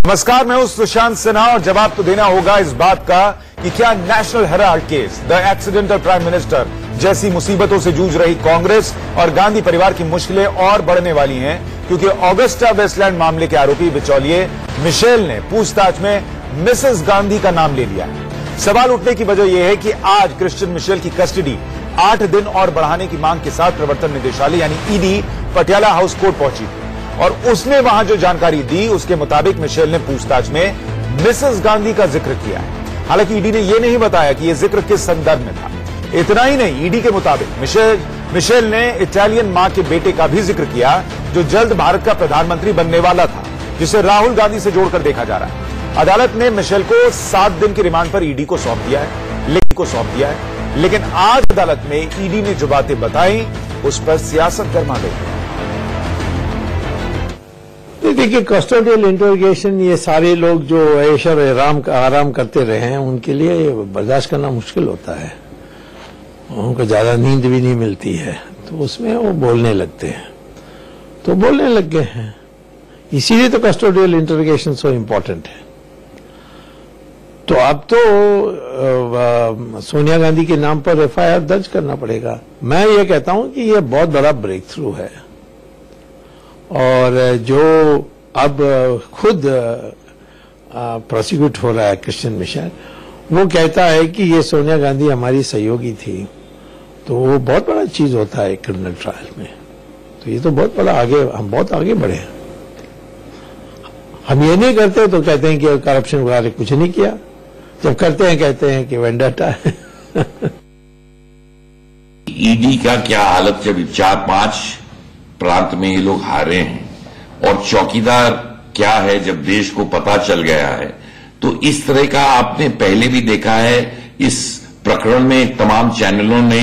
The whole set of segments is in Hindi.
नमस्कार, मैं हूं सुशांत सिन्हा और जवाब तो देना होगा इस बात का कि क्या national Herald case, the accidental prime minister जैसी मुसीबतों से जूझ रही कांग्रेस और गांधी परिवार की मुश्किलें और बढ़ने वाली हैं, क्योंकि ऑगस्टा वेस्टलैंड मामले के आरोपी बिचौलिए मिशेल ने पूछताछ में मिसेस गांधी का नाम ले लिया है। सवाल उठने की वजह यह है कि आज क्रिश्चियन मिशेल की कस्टडी 8 दिन और बढ़ाने की मांग के साथ प्रवर्तन निदेशालय यानी ईडी पटियाला हाउस कोर्ट पहुंची और उसने वहां जो जानकारी दी उसके मुताबिक मिशेल ने पूछताछ में मिसेस गांधी का जिक्र किया है। हालांकि ईडी ने यह नहीं बताया कि यह जिक्र किस संदर्भ में था। इतना ही नहीं, ईडी के मुताबिक मिशेल ने इटालियन मां के बेटे का भी जिक्र किया जो जल्द भारत का प्रधानमंत्री बनने वाला था, जिसे राहुल गांधी से जोड़कर देखा जा रहा है। अदालत ने मिशेल को 7 दिन की रिमांड पर ईडी को सौंप दिया है, लेकिन आज अदालत में ईडी ने जो बातें बताई उस पर सियासत गर्मा गई। देखिए, कस्टोडियल इंटरोगेशन ये सारे लोग जो ऐश और आराम करते रहे हैं उनके लिए बर्दाश्त करना मुश्किल होता है। उनको ज्यादा नींद भी नहीं मिलती है, तो उसमें वो बोलने लगते हैं, तो बोलने लग गए हैं। इसीलिए तो कस्टोडियल इंटरोगेशन सो इम्पोर्टेंट है। तो अब तो सोनिया गांधी के नाम पर एफआईआर दर्ज करना पड़ेगा। मैं ये कहता हूं कि ये बहुत बड़ा ब्रेक थ्रू है और जो अब खुद प्रोसिक्यूट हो रहा है क्रिश्चियन मिशेल, वो कहता है कि ये सोनिया गांधी हमारी सहयोगी थी, तो वो बहुत बड़ा चीज होता है क्रिमिनल ट्रायल में। तो ये तो बहुत बड़ा हम बहुत आगे बढ़े हैं। हम ये नहीं करते तो कहते हैं कि करप्शन वगैरह कुछ नहीं किया, जब करते हैं कहते हैं कि वेंडाटा है। ईडी का क्या हालत, जब 4-5 प्रांत में ये लोग हारे हैं और चौकीदार क्या है जब देश को पता चल गया है, तो इस तरह का आपने पहले भी देखा है। इस प्रकरण में तमाम चैनलों ने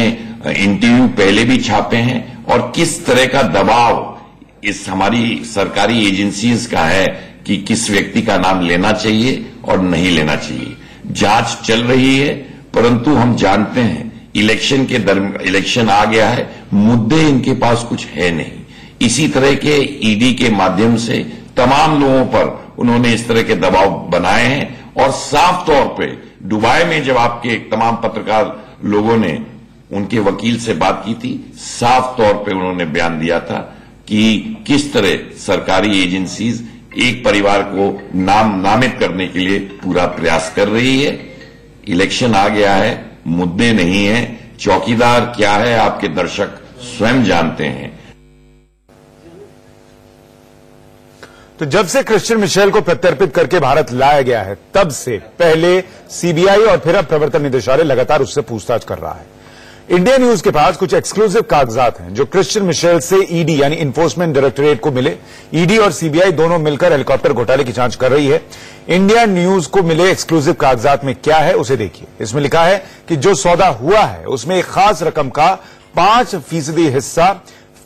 इंटरव्यू पहले भी छापे हैं और किस तरह का दबाव इस हमारी सरकारी एजेंसीज का है कि किस व्यक्ति का नाम लेना चाहिए और नहीं लेना चाहिए। जांच चल रही है, परंतु हम जानते हैं इलेक्शन आ गया है, मुद्दे इनके पास कुछ है नहीं। इसी तरह के ईडी के माध्यम से तमाम लोगों पर उन्होंने इस तरह के दबाव बनाए हैं और साफ तौर पे दुबई में जब आपके तमाम पत्रकार लोगों ने उनके वकील से बात की थी, साफ तौर पे उन्होंने बयान दिया था कि किस तरह सरकारी एजेंसीज एक परिवार को नामित करने के लिए पूरा प्रयास कर रही है। इलेक्शन आ गया है, मुद्दे नहीं है। चौकीदार क्या है आपके दर्शक स्वयं जानते हैं। तो जब से क्रिश्चियन मिशेल को प्रत्यर्पित करके भारत लाया गया है, तब से पहले सीबीआई और फिर अब प्रवर्तन निदेशालय लगातार उससे पूछताछ कर रहा है। इंडिया न्यूज के पास कुछ एक्सक्लूसिव कागजात हैं जो क्रिश्चियन मिशेल से ईडी यानी इन्फोर्समेंट डायरेक्टोरेट को मिले। ईडी और सीबीआई दोनों मिलकर हेलीकॉप्टर घोटाले की जांच कर रही है। इंडिया न्यूज को मिले एक्सक्लूसिव कागजात में क्या है उसे देखिए। इसमें लिखा है कि जो सौदा हुआ है उसमें एक खास रकम का 5% हिस्सा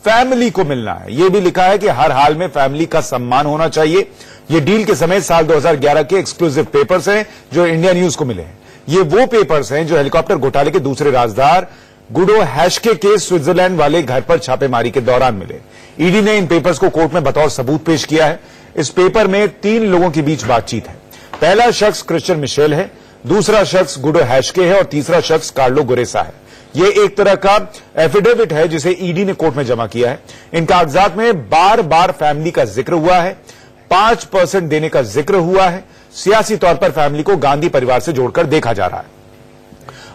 फैमिली को मिलना है। यह भी लिखा है कि हर हाल में फैमिली का सम्मान होना चाहिए। ये डील के समय साल 2011 के एक्सक्लूसिव पेपर्स हैं जो इंडिया न्यूज को मिले हैं। ये वो पेपर्स हैं जो हेलीकॉप्टर घोटाले के दूसरे राजदार गुडो हैशके के स्विट्जरलैंड वाले घर पर छापेमारी के दौरान मिले। ईडी ने इन पेपर्स को कोर्ट में बतौर सबूत पेश किया है। इस पेपर में 3 लोगों के बीच बातचीत है। पहला शख्स क्रिश्चियन मिशेल है, दूसरा शख्स गुडो हैशके है और तीसरा शख्स कार्लो गुरेसा है। ये एक तरह का एफिडेविट है जिसे ईडी ने कोर्ट में जमा किया है। इन कागजात में बार बार फैमिली का जिक्र हुआ है, 5% देने का जिक्र हुआ है। सियासी तौर पर फैमिली को गांधी परिवार से जोड़कर देखा जा रहा है।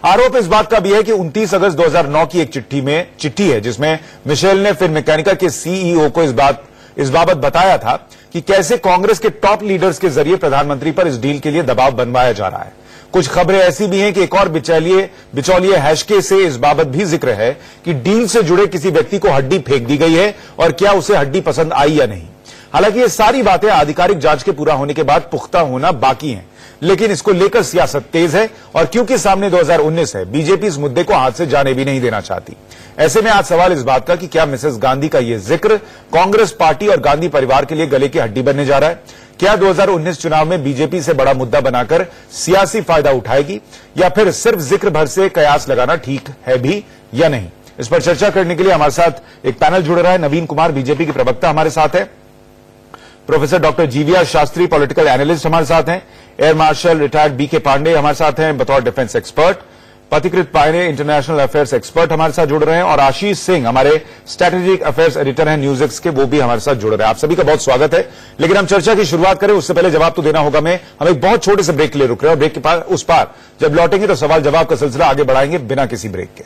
आरोप इस बात का भी है कि 29 अगस्त 2009 की एक चिट्ठी है जिसमें मिशेल ने फिर मैकेनिका के सीईओ को इस बाबत बताया था कि कैसे कांग्रेस के टॉप लीडर्स के जरिए प्रधानमंत्री पर इस डील के लिए दबाव बनवाया जा रहा है। कुछ खबरें ऐसी भी हैं कि एक और बिचौलिए हैशके से इस बाबत भी जिक्र है कि डील से जुड़े किसी व्यक्ति को हड्डी फेंक दी गई है और क्या उसे हड्डी पसंद आई या नहीं। हालांकि ये सारी बातें आधिकारिक जांच के पूरा होने के बाद पुख्ता होना बाकी हैं, लेकिन इसको लेकर सियासत तेज है और क्योंकि सामने 2019 है, बीजेपी इस मुद्दे को हाथ से जाने भी नहीं देना चाहती। ऐसे में आज सवाल इस बात का कि क्या मिसेस गांधी का यह जिक्र कांग्रेस पार्टी और गांधी परिवार के लिए गले की हड्डी बनने जा रहा है? क्या 2019 चुनाव में बीजेपी से बड़ा मुद्दा बनाकर सियासी फायदा उठाएगी या फिर सिर्फ जिक्र भर से कयास लगाना ठीक है भी या नहीं? इस पर चर्चा करने के लिए हमारे साथ एक पैनल जुड़ रहा है। नवीन कुमार बीजेपी के प्रवक्ता हमारे साथ है। Professor doctor GVR Shastri political analyst हमारे साथ हैं। Air marshal retired BK Pande हमारे साथ हैं बतौर defence expert. Pathikrit Payne international affairs expert हमारे साथ जुड़ रहे हैं और आशीष सिंह हमारे स्ट्रेटेजिक अफेयर्स एडिटर हैं न्यूज एक्स के, वो भी हमारे साथ जुड़ रहे हैं। आप सभी का बहुत स्वागत है। लेकिन हम चर्चा की शुरुआत करें उससे पहले जवाब तो देना होगा। हम एक बहुत छोटे से ब्रेक के लिए रुक रहे हैं और ब्रेक के पास उस पार जब लौटेंगे तो सवाल जवाब का सिलसिला आगे बढ़ाएंगे बिना किसी ब्रेक के।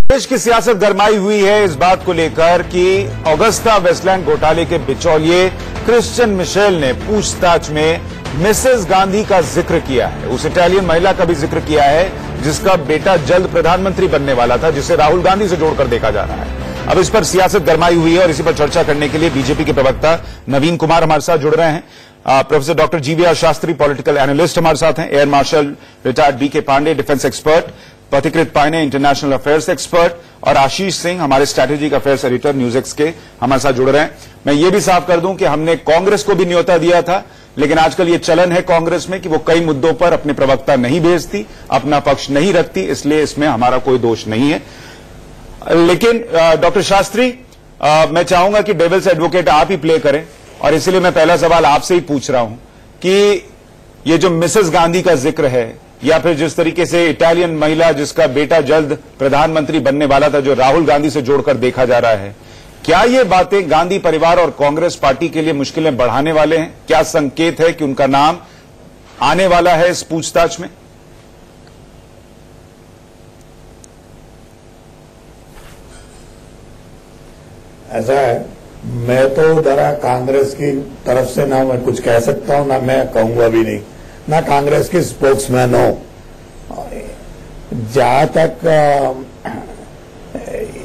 देश की सियासत गरमाई हुई है इस बात को लेकर कि ऑगस्टा वेस्टलैंड घोटाले के बिचौलिए क्रिश्चियन मिशेल ने पूछताछ में मिसेस गांधी का जिक्र किया है। उस इटालियन महिला का भी जिक्र किया है जिसका बेटा जल्द प्रधानमंत्री बनने वाला था, जिसे राहुल गांधी से जोड़कर देखा जा रहा है। अब इस पर सियासत गरमाई हुई है और इसी पर चर्चा करने के लिए बीजेपी के प्रवक्ता नवीन कुमार हमारे साथ जुड़ रहे हैं। Professor doctor GVR Shastri political analyst हमारे साथ हैं। Air marshal retired BK Pande defence expert, Pathikrit Payne international affairs expert और आशीष सिंह हमारे strategic affairs editor news X के हमारे साथ जुड़ रहे हैं। मैं ये भी साफ कर दूं कि हमने कांग्रेस को भी न्योता दिया था, लेकिन आजकल ये चलन है कांग्रेस में कि वो कई मुद्दों पर अपने प्रवक्ता नहीं भेजती, अपना पक्ष नहीं रखती, इसलिए इसमें हमारा कोई दोष नहीं है। लेकिन डॉक्टर शास्त्री, मैं चाहूंगा कि डेविल्स एडवोकेट आप ही प्ले करें और इसलिए मैं पहला सवाल आपसे ही पूछ रहा हूं कि ये जो मिसेस गांधी का जिक्र है या फिर जिस तरीके से इटालियन महिला जिसका बेटा जल्द प्रधानमंत्री बनने वाला था, जो राहुल गांधी से जोड़कर देखा जा रहा है, क्या ये बातें गांधी परिवार और कांग्रेस पार्टी के लिए मुश्किलें बढ़ाने वाले हैं? क्या संकेत है कि उनका नाम आने वाला है इस पूछताछ में? ऐसा है, मैं तो जरा कांग्रेस की तरफ से ना मैं कुछ कह सकता हूं, ना मैं कहूंगा भी नहीं, ना कांग्रेस की स्पोक्समैन हो।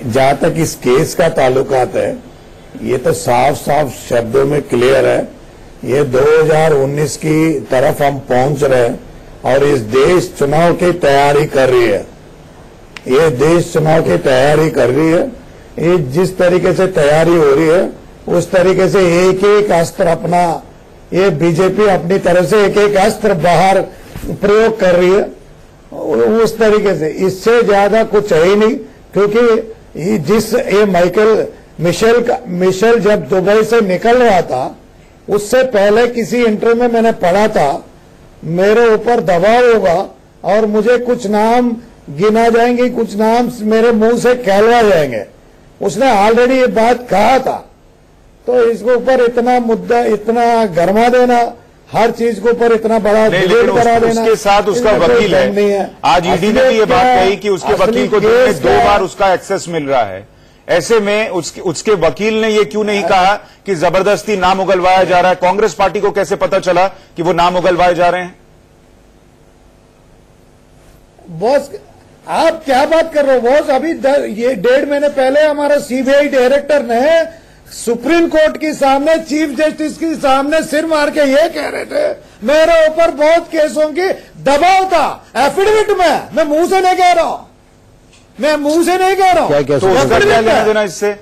जहां तक इस केस का ताल्लुकात है, ये तो साफ साफ शब्दों में क्लियर है। ये 2019 की तरफ हम पहुंच रहे हैं और इस देश चुनाव की तैयारी कर रही है। ये देश चुनाव की तैयारी कर रही है। ये जिस तरीके से तैयारी हो रही है उस तरीके से एक एक अस्त्र अपना, ये बीजेपी अपनी तरफ से एक एक अस्त्र बाहर प्रयोग कर रही है उस तरीके से। इससे ज्यादा कुछ है ही नहीं, क्योंकि ये मिशेल जब दुबई से निकल रहा था उससे पहले किसी इंटरव्यू में मैंने पढ़ा था मेरे ऊपर दबाव होगा और मुझे कुछ नाम गिना जाएंगे, कुछ नाम मेरे मुंह से कहलवा जाएंगे। उसने ऑलरेडी ये बात कहा था। तो इसके ऊपर इतना मुद्दा, इतना गरमा देना, हर चीज के ऊपर इतना बड़ा डिबेट करा देना, उसके साथ उसका वकील है। आज ईडी ने भी ये बात कही कि उसके वकील को दिन में 2 बार उसका एक्सेस मिल रहा है। ऐसे में उसके वकील ने ये क्यों नहीं कहा कि जबरदस्ती नाम उगलवाया जा रहा है? कांग्रेस पार्टी को कैसे पता चला कि वो नाम उगलवाए जा रहे हैं? बॉस, आप क्या बात कर रहे हो बॉस? अभी ये 1.5 महीने पहले हमारा सीबीआई डायरेक्टर ने सुप्रीम कोर्ट के सामने, चीफ जस्टिस के सामने सिर मार के ये कह रहे थे मेरे ऊपर बहुत केसों की दबाव था। एफिडेविट में, मैं मुंह से नहीं कह रहा हूं, मैं मुंह से नहीं कह रहा हूं। तो उसका क्या लेना देना इससे?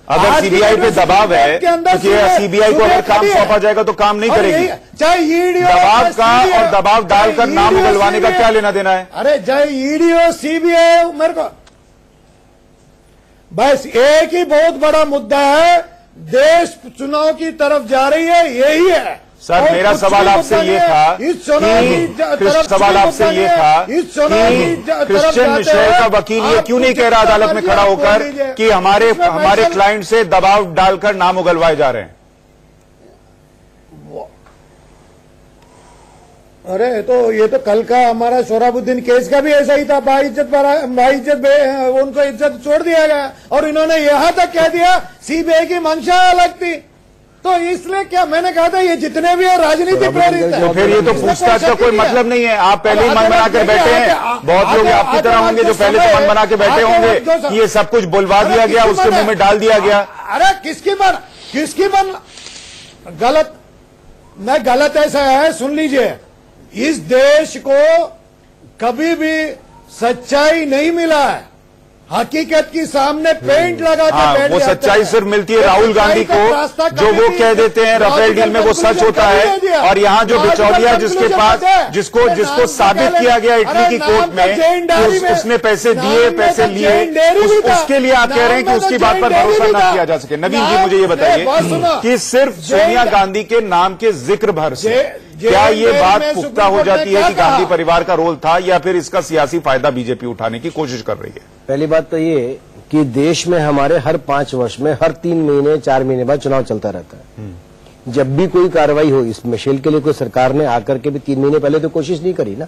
अगर सीबीआई पे दबाव है तो सीबीआई को अगर काम सौंपा जाएगा तो काम नहीं करेगी। चाहे ईडी दबाव का और दबाव डालकर नाम उगलवाने का क्या लेना देना है? अरे चाहे ईडी हो, सीबीआई, मेरे को बस एक ही बहुत बड़ा मुद्दा है, देश चुनाव की तरफ जा रही है, यही है। सर, मेरा सवाल आपसे ये था कि क्रिश्चियन मिशेल का वकील ये क्यों नहीं कह रहा अदालत में खड़ा होकर कि हमारे क्लाइंट से दबाव डालकर नाम उगलवाए जा रहे हैं? अरे ये तो कल का हमारा सोहराबुद्दीन केस का भी ऐसा ही था। बाइज्जत उनको इज्जत छोड़ दिया गया और इन्होंने यहां तक कह दिया सीबीआई की मंशा अलग थी। तो इसलिए क्या मैंने कहा था, ये जितने भी है राजनीति प्रेरित है। तो फिर ये तो पूछताछ का कोई मतलब नहीं है। आप पहले ही मन बना के बैठे हैं। बहुत लोग आपकी तरह होंगे जो पहले से मन बना के बैठे होंगे कि ये सब कुछ बुलवा दिया गया, उसके मुंह में डाल दिया गया। अरे किसकी मन गलत, मैं गलत ऐसा है, सुन लीजिए, इस देश को कभी भी सच्चाई नहीं मिला है। हकीकत की सामने पेंट लगा के बैठ वो जाते सच्चाई हैं। सिर्फ मिलती है राहुल गांधी को, जो वो कह देते हैं राफेल डील में वो सच होता है, और यहाँ जो बिचौलिया जिसके पास जिसको साबित किया गया इटली की कोर्ट में कि उसने पैसे दिए, पैसे लिए, उसके लिए आप कह रहे हैं कि उसकी बात पर भरोसा न किया जा सके। नवीन जी मुझे ये बताइए कि सिर्फ सोनिया गांधी के नाम के जिक्र भर से क्या ये बात पुख्ता हो जाती है कि गांधी परिवार का रोल था, या फिर इसका सियासी फायदा बीजेपी उठाने की कोशिश कर रही है? पहली बात तो ये कि देश में हमारे हर 5 वर्ष में हर 3 महीने 4 महीने बाद चुनाव चलता रहता है। जब भी कोई कार्रवाई हो इस मिशेल के लिए, कोई सरकार ने आकर के भी 3 महीने पहले तो कोशिश नहीं करी ना।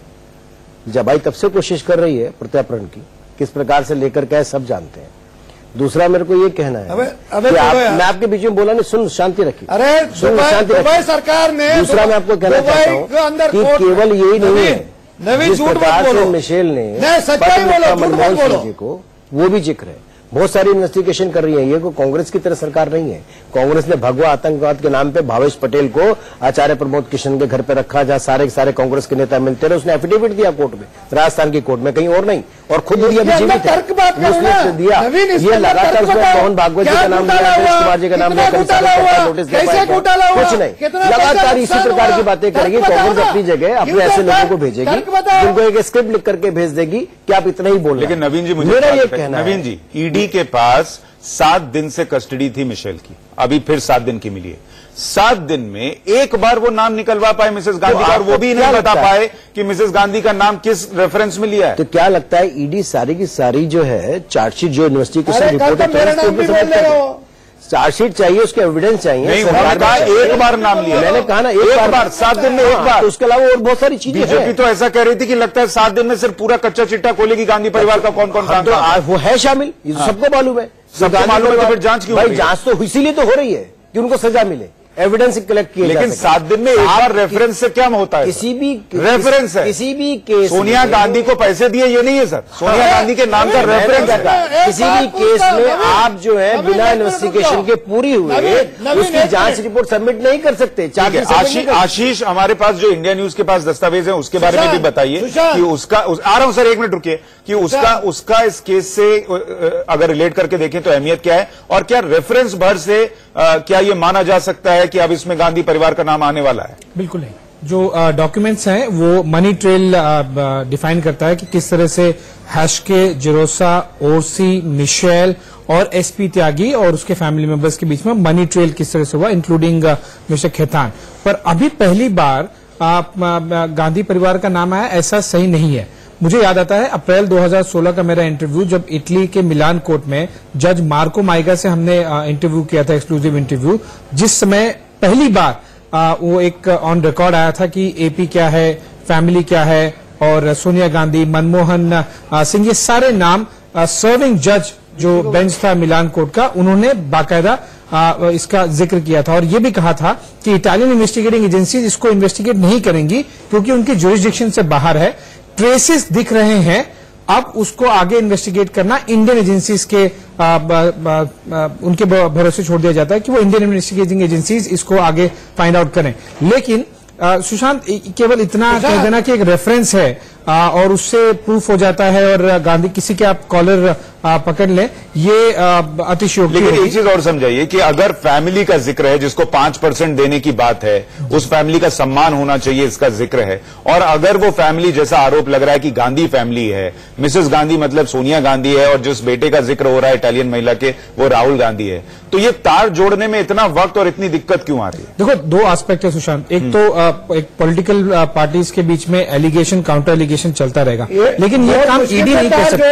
जब आई तब से कोशिश कर रही है प्रत्यार्पण की, किस प्रकार से लेकर के सब जानते हैं। दूसरा मेरे को ये कहना है कि मैं आपके बीच में बोला नहीं, सुन शांति रखिए। अरे दुबई सरकार ने, दूसरा मैं आपको कहना चाहता हूँ कि केवल यही नहीं है, जिस प्रकार से मिशेल ने मनमोहन सिंह जी को, वो भी जिक्र है, बहुत सारी इन्वेस्टिगेशन कर रही है। ये को कांग्रेस की तरह सरकार नहीं है। कांग्रेस ने भगवा आतंकवाद के नाम पे भावेश पटेल को आचार्य प्रमोद किशन के घर पे रखा, जहां सारे के सारे कांग्रेस के नेता मिलते रहे। उसने एफिडेविट दिया कोर्ट में, राजस्थान की कोर्ट में, कहीं और नहीं, और खुद दिया बीजेपी उसने दिया। ये लगातार उसमें मोहन भागवत जी का नाम लिया, सुरेश कुमार जी का नाम लिया, नोटिस कुछ नहीं, लगातार इसी प्रकार की बातें करेगी। कांग्रेस अपनी जगह अपने ऐसे लोगों को भेजेगी जिनको एक स्क्रिप्ट लिख करके भेज देगी कि आप इतना ही बोल। लेकिन नवीन जी मुझे मेरा ये कहना है, नवीन जी, ईडी के पास 7 दिन से कस्टडी थी मिशेल की, अभी फिर 7 दिन की मिली है। 7 दिन में एक बार वो नाम निकलवा पाए मिसेस गांधी का, और वो भी नहीं बता पाए कि मिसेस गांधी का नाम किस रेफरेंस में लिया है। तो क्या लगता है ईडी सारी की सारी जो है चार्जशीट, जो इन्वेस्टिगेशन रिपोर्ट है, चार्जशीट चाहिए, उसके एविडेंस चाहिए। नहीं, उन्होंने कहा एक बार नाम लिया। मैंने कहा ना एक बार 7 दिन में एक बार। उसके अलावा और बहुत सारी चीजें बीजेपी तो ऐसा कह रही थी कि लगता है 7 दिन में सिर्फ पूरा कच्चा चिट्टा खोलेगी गांधी परिवार का कौन कौन काम। वो है शामिल, ये तो सबको मालूम है। सबको मालूम है तो फिर जांच क्यों? भाई जांच तो इसीलिए तो हो रही है कि उनको सजा मिले, एविडेंस कलेक्ट किए। लेकिन 7 दिन में एक बार रेफरेंस से क्या होता है? किसी भी रेफरेंस है, किसी भी केस, सोनिया गांधी को पैसे दिए ये नहीं है सर, सोनिया गांधी के नाम का रेफरेंस है। किसी भी केस में आप जो है बिना इन्वेस्टिगेशन के पूरी हुई उसकी जांच रिपोर्ट सबमिट नहीं कर सकते। आशीष हमारे पास जो इंडिया न्यूज के पास दस्तावेज है उसके बारे में भी बताइए कि उसका, आ रहा हूं सर, 1 मिनट रुकिए, कि उसका इस केस से अगर रिलेट करके देखें तो अहमियत क्या है, और क्या रेफरेंस भर से क्या ये माना जा सकता है कि अब इसमें गांधी परिवार का नाम आने वाला है? बिल्कुल नहीं। जो डॉक्यूमेंट्स हैं वो मनी ट्रेल डिफाइन करता है कि किस तरह से हैशके, जिरोसा, ओरसी, मिशेल और एसपी त्यागी और उसके फैमिली मेंबर्स के बीच में मनी ट्रेल किस तरह से हुआ, इंक्लूडिंग मिस्टर खेतान। पर अभी पहली बार गांधी परिवार का नाम आया, ऐसा सही नहीं है। मुझे याद आता है अप्रैल 2016 का मेरा इंटरव्यू, जब इटली के मिलान कोर्ट में जज मार्को माइगा से हमने इंटरव्यू किया था, एक्सक्लूसिव इंटरव्यू, जिस समय पहली बार वो एक ऑन रिकॉर्ड आया था कि एपी क्या है, फैमिली क्या है, और सोनिया गांधी, मनमोहन सिंह, ये सारे नाम सर्विंग जज जो बेंच था मिलान कोर्ट का, उन्होंने बाकायदा इसका जिक्र किया था और ये भी कहा था कि इटालियन इन्वेस्टिगेटिंग एजेंसीज इसको इन्वेस्टिगेट नहीं करेंगी क्योंकि उनकी ज्यूरिसडिक्शन से बाहर है। ट्रेसेस दिख रहे हैं, अब उसको आगे इन्वेस्टिगेट करना इंडियन एजेंसीज के उनके भरोसे छोड़ दिया जाता है कि वो इंडियन इन्वेस्टिगेटिंग एजेंसीज इसको आगे फाइंड आउट करें। लेकिन सुशांत, केवल इतना कह देना कि एक रेफरेंस है और उससे प्रूफ हो जाता है और गांधी किसी के आप कॉलर पकड़ लें, ये अतिशयोक्ति। लेकिन एक चीज और समझाइए कि अगर फैमिली का जिक्र है, जिसको 5% देने की बात है, उस फैमिली का सम्मान होना चाहिए, इसका जिक्र है, और अगर वो फैमिली जैसा आरोप लग रहा है कि गांधी फैमिली है, मिसेस गांधी मतलब सोनिया गांधी है, और जिस बेटे का जिक्र हो रहा है इटालियन महिला के वो राहुल गांधी है, तो ये तार जोड़ने में इतना वक्त और इतनी दिक्कत क्यों आ रही है? देखो, 2 एस्पेक्ट है सुशांत। एक तो एक पॉलिटिकल पार्टीज के बीच में एलिगेशन काउंटर एलिगेशन चलता रहेगा, लेकिन ये काम ईडी नहीं कर सकती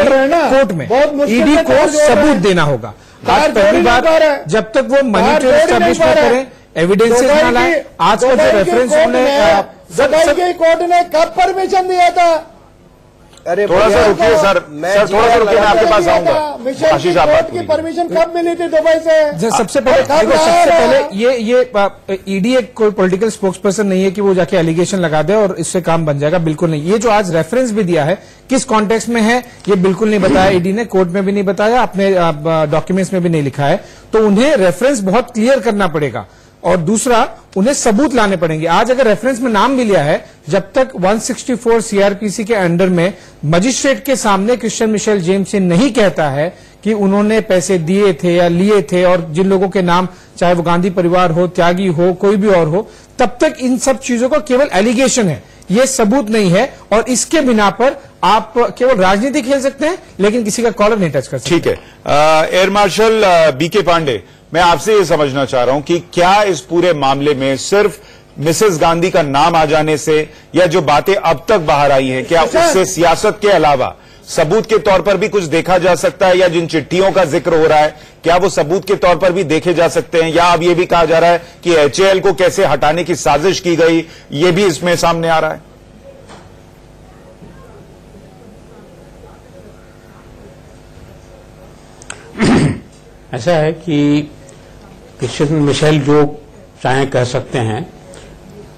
कोर्ट में। ईडी को सबूत देना होगा। आज पहली बार जब तक वो मनी ट्रेल एस्टैब्लिश न करें, एविडेंसेस न लाए, आज का जो रेफरेंस उन्होंने कोर्ट ने कब परमिशन दिया था? अरे थोड़ा सा रुकिए सर, थोड़ा सा रुकिए, मैं आपके पास आऊंगा। आशीष, आप बात की परमिशन कब मिली थी दुबई से? सबसे पहले ये ईडी एक कोई पॉलिटिकल स्पोक्स पर्सन नहीं है कि वो जाके एलिगेशन लगा दे और इससे काम बन जाएगा, बिल्कुल नहीं। ये जो आज रेफरेंस भी दिया है, किस कॉन्टेक्स्ट में है ये बिल्कुल नहीं बताया ईडी ने, कोर्ट में भी नहीं बताया, अपने डॉक्यूमेंट्स में भी नहीं लिखा है, तो उन्हें रेफरेंस बहुत क्लियर करना पड़ेगा। और दूसरा उन्हें सबूत लाने पड़ेंगे। आज अगर रेफरेंस में नाम भी लिया है, जब तक 164 सीआरपीसी के अंडर में मजिस्ट्रेट के सामने क्रिश्चियन मिशेल जेम्स ये नहीं कहता है कि उन्होंने पैसे दिए थे या लिए थे, और जिन लोगों के नाम चाहे वो गांधी परिवार हो, त्यागी हो, कोई भी और हो, तब तक इन सब चीजों का केवल एलिगेशन है, ये सबूत नहीं है। और इसके बिना पर आप केवल राजनीति खेल सकते हैं, लेकिन किसी का कॉलर नहीं टच कर सकते। ठीक है, एयर मार्शल बीके पांडे, मैं आपसे ये समझना चाह रहा हूं कि क्या इस पूरे मामले में सिर्फ मिसेस गांधी का नाम आ जाने से, या जो बातें अब तक बाहर आई हैं, क्या उससे सियासत के अलावा सबूत के तौर पर भी कुछ देखा जा सकता है, या जिन चिट्ठियों का जिक्र हो रहा है क्या वो सबूत के तौर पर भी देखे जा सकते हैं, या अब ये भी कहा जा रहा है कि एचएएल को कैसे हटाने की साजिश की गई, ये भी इसमें सामने आ रहा है? ऐसा है कि क्रिश्चियन मिशेल जो चाहे कह सकते हैं,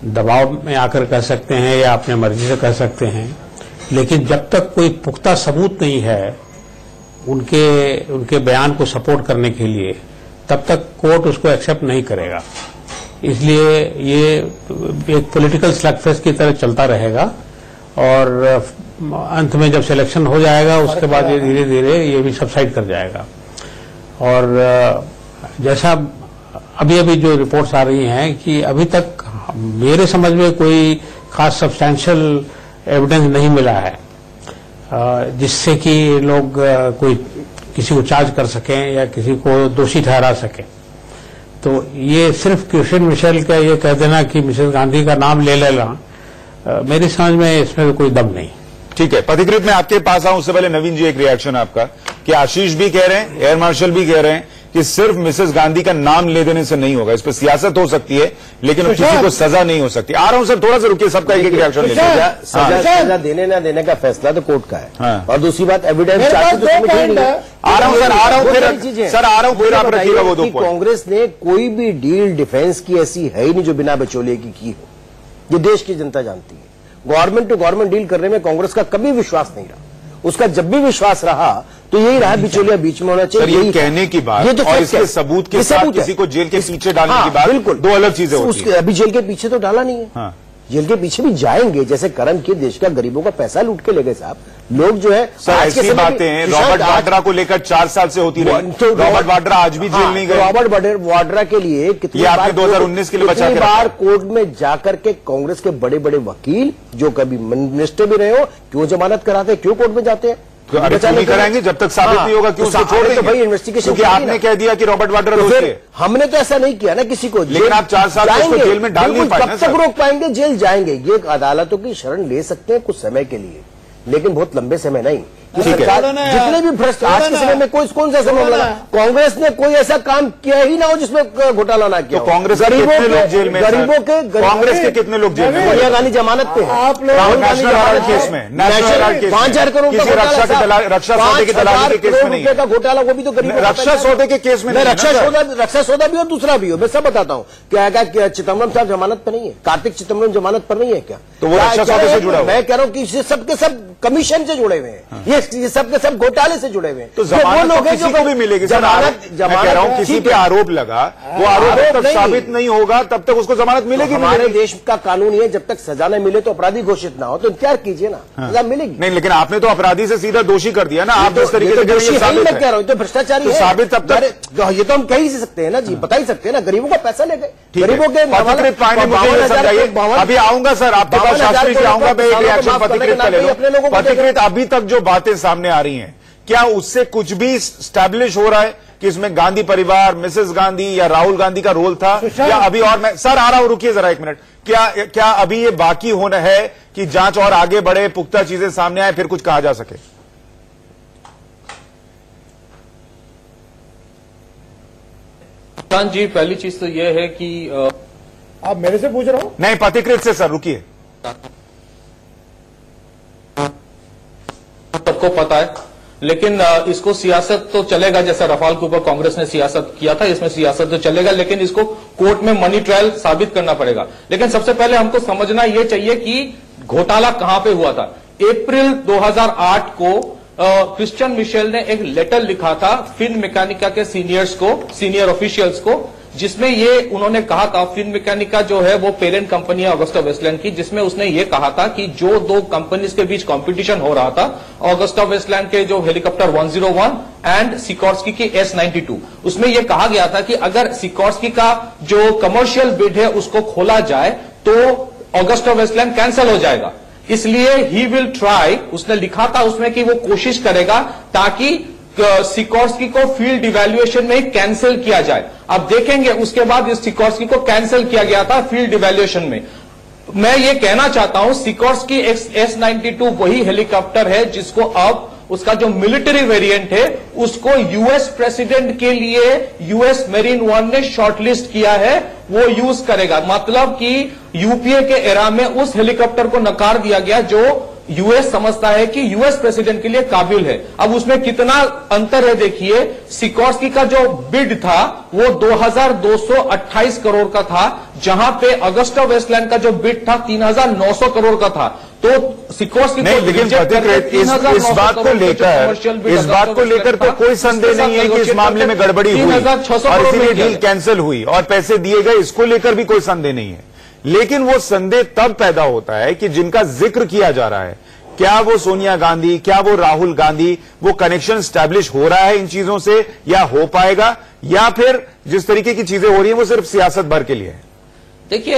दबाव में आकर कह सकते हैं या अपने मर्जी से कह सकते हैं, लेकिन जब तक कोई पुख्ता सबूत नहीं है उनके बयान को सपोर्ट करने के लिए, तब तक कोर्ट उसको एक्सेप्ट नहीं करेगा। इसलिए ये एक पॉलिटिकल स्लगफेस्ट की तरह चलता रहेगा, और अंत में जब सिलेक्शन हो जाएगा उसके बाद ये धीरे धीरे ये भी सबसाइड कर जाएगा। और जैसा अभी अभी जो रिपोर्ट्स आ रही हैं कि अभी तक मेरे समझ में कोई खास सब्सटैंशियल एविडेंस नहीं मिला है जिससे कि लोग कोई किसी को चार्ज कर सकें या किसी को दोषी ठहरा सकें। तो ये सिर्फ क्रिश्चियन मिशेल का ये कह देना कि मिसेस गांधी का नाम ले लेना, मेरी समझ में इसमें कोई दम नहीं। ठीक है, पथिकृत में आपके पास आऊं उससे पहले नवीन जी एक रिएक्शन आपका, कि आशीष भी कह रहे हैं, एयर मार्शल भी कह रहे हैं कि सिर्फ मिसेस गांधी का नाम ले देने से नहीं होगा, इस पर सियासत हो सकती है लेकिन किसी को सजा नहीं हो सकती। आ रहा हूं सर, थोड़ा सा रुकिए, सबका एक रिएक्शन ले लीजिए। सजा देने ना देने का फैसला तो कोर्ट का है। हाँ। और दूसरी बात एविडेंस आ रहा हूं सर, आ रहा हूं फिर सर, आ रहा हूं फिर आप रखिएगा वो 2 पॉइंट। कांग्रेस ने कोई भी डील डिफेंस की ऐसी है ही नहीं जो बिना बिचौलिए की हो, ये देश की जनता जानती है। गवर्नमेंट टू गवर्नमेंट डील करने में कांग्रेस का कभी विश्वास नहीं रहा, उसका जब भी विश्वास रहा तो यही रहा, बिचौलिया बीच में होना चाहिए। ये कहने की बात, ये तो और इसके सबूत के साथ किसी को जेल के पीछे डालने की बात, बिल्कुल 2 अलग चीजें होती हैं। अभी जेल के पीछे तो डाला नहीं है। हाँ। जेल के पीछे भी जाएंगे, जैसे कर्म किए, देश का गरीबों का पैसा लूट के ले गए साहब लोग जो है। सर ऐसी बातें हैं, रॉबर्ट वाड्रा को लेकर 4 साल से होती रही, रॉबर्ट वाड्रा आज भी जेल नहीं गए। रॉबर्ट वाड्रा के लिए कितनी बार 2019 के लिए बचा के बार कोर्ट में जाकर के कांग्रेस के बड़े बड़े वकील जो कभी मिनिस्टर भी रहे हो, क्यों जमानत कराते, क्यों कोर्ट में जाते हैं? तो नहीं कराएंगे जब तक साबित नहीं होगा कि उसको छोड़ देंगे। तो भाई इन्वेस्टिगेशन, क्योंकि आपने कह दिया कि रॉबर्ट वाड्रा दोषी है। हमने तो ऐसा नहीं किया ना किसी को, लेकिन आप 4 साल उसको जेल में डाल नहीं पाए। कब तक रोक पाएंगे? जेल जाएंगे। ये अदालतों की शरण ले सकते हैं कुछ समय के लिए, लेकिन बहुत लंबे समय नहीं। सरकार जितने भी भ्रष्ट आज के समय में कौन सा समय लगा, कांग्रेस ने कोई ऐसा काम किया ही ना हो जिसमें घोटाला ना किया। कांग्रेस गरीबों के कांग्रेस के कितने लोग जेल में? सोनिया गांधी जमानत पे है, आप लोग राहुल गांधी केस में, नेशनल गार्ड केस में 5,000 करोड़ रक्षा सौदे के दलाली के केस में नहीं, का घोटाला, वो भी तो गरीब रक्षा सौदे के केस में नहीं। रक्षा सौदा भी और दूसरा भी हो, मैं सब बताता हूँ। क्या चिदम्बरम साहब जमानत पर नहीं है? कार्तिक चिदम्बरम जमानत पर नहीं है क्या? तो वो रक्षा सौदे से जुड़ा हुआ। मैं कह रहा हूँ कि सबके सब कमीशन से जुड़े हुए हैं, ये सबके सब घोटाले से जुड़े हुए हैं। तो जमानत तो किसी को भी मिलेगी। जमानत मैं कह रहा हूं किसी पे आरोप लगा, वो आरोप जब तक साबित नहीं होगा तब तक उसको जमानत मिलेगी। हमारे देश का कानून है जब तक सजा न मिले तो अपराधी घोषित ना हो तो इंतजार कीजिए ना, सजा मिलेगी। नहीं, लेकिन आपने तो अपराधी से सीधा दोषी कर दिया ना। आप जिस तरीके से मैं कह रहा हूँ तो भ्रष्टाचारी है, साबित तब तक ये तो हम कह ही सकते हैं ना जी, बता ही सकते हैं ना। गरीबों का पैसा ले गए, गरीबों के अभी आऊंगा सर आपके पास, शास्त्री जी आऊंगा मैं, एक रिएक्शन पथिकृत का ले लो। पथिकृत अभी तक जो बातें सामने आ रही हैं, क्या उससे कुछ भी स्टैब्लिश हो रहा है कि इसमें गांधी परिवार, मिसेस गांधी या राहुल गांधी का रोल था, या अभी? और मैं सर आ रहा हूं, रुकिए जरा 1 मिनट। क्या अभी ये बाकी होना है कि जांच और आगे बढ़े, पुख्ता चीजें सामने आए, फिर कुछ कहा जा सके? जी पहली चीज तो यह है कि आप मेरे से पूछ रहे हो? नहीं, पथिकृत से सर, रुकिए। सबको पता है, लेकिन इसको सियासत तो चलेगा, जैसा रफाल के ऊपर कांग्रेस ने सियासत किया था, इसमें सियासत तो चलेगा, लेकिन इसको कोर्ट में मनी ट्रायल साबित करना पड़ेगा। लेकिन सबसे पहले हमको समझना यह चाहिए कि घोटाला कहां पे हुआ था। अप्रैल 2008 को क्रिश्चियन मिशेल ने एक लेटर लिखा था फिन मैकेनिका के सीनियर ऑफिशियल्स को, जिसमें ये उन्होंने कहा था, फिनमेकानिका जो है वो पेरेंट कंपनी है ऑगस्टा वेस्टलैंड की, जिसमें उसने ये कहा था कि जो दो कंपनीज के बीच कंपटीशन हो रहा था, ऑगस्टा वेस्टलैंड के जो हेलीकॉप्टर 101 एंड सिकोर्स्की की S-92, उसमें यह कहा गया था कि अगर सिकोर्स्की का जो कमर्शियल बिड है उसको खोला जाए तो ऑगस्टा वेस्टलैंड कैंसिल हो जाएगा। इसलिए ही विल ट्राई, उसने लिखा था उसमें कि वो कोशिश करेगा ताकि सिकोर्स्की को फील्ड इवैल्यूएशन में ही कैंसिल किया जाए। अब देखेंगे उसके बाद इस सिकोर्स्की को कैंसिल किया गया था फील्ड इवैल्यूएशन में। मैं ये कहना चाहता हूं सिकोर्स्की S-92 वही हेलीकॉप्टर है जिसको अब उसका जो मिलिट्री वेरिएंट है उसको यूएस प्रेसिडेंट के लिए यूएस मेरीन वन ने शॉर्टलिस्ट किया है, वो यूज करेगा। मतलब कि यूपीए के एरा में उस हेलीकॉप्टर को नकार दिया गया जो यूएस समझता है कि यूएस प्रेसिडेंट के लिए काबिल है। अब उसमें कितना अंतर है देखिए, सिकोर्स्की का जो बिड था वो 2228 करोड़ का था, जहां पे ऑगस्टा वेस्टलैंड का जो बिड था 3900 करोड़ का था। तो सिकोर्स्की नहीं, लेकिन इस बात को लेकर तो कोई संदेह नहीं है कि इस मामले में गड़बड़ी हुई और इसीलिए डील कैंसिल हुई और पैसे दिए गए, इसको लेकर भी कोई संदेह नहीं है। लेकिन वो संदेह तब पैदा होता है कि जिनका जिक्र किया जा रहा है, क्या वो सोनिया गांधी, क्या वो राहुल गांधी, वो कनेक्शन स्टैब्लिश हो रहा है इन चीजों से या हो पाएगा, या फिर जिस तरीके की चीजें हो रही हैं वो सिर्फ सियासत भर के लिए है? देखिए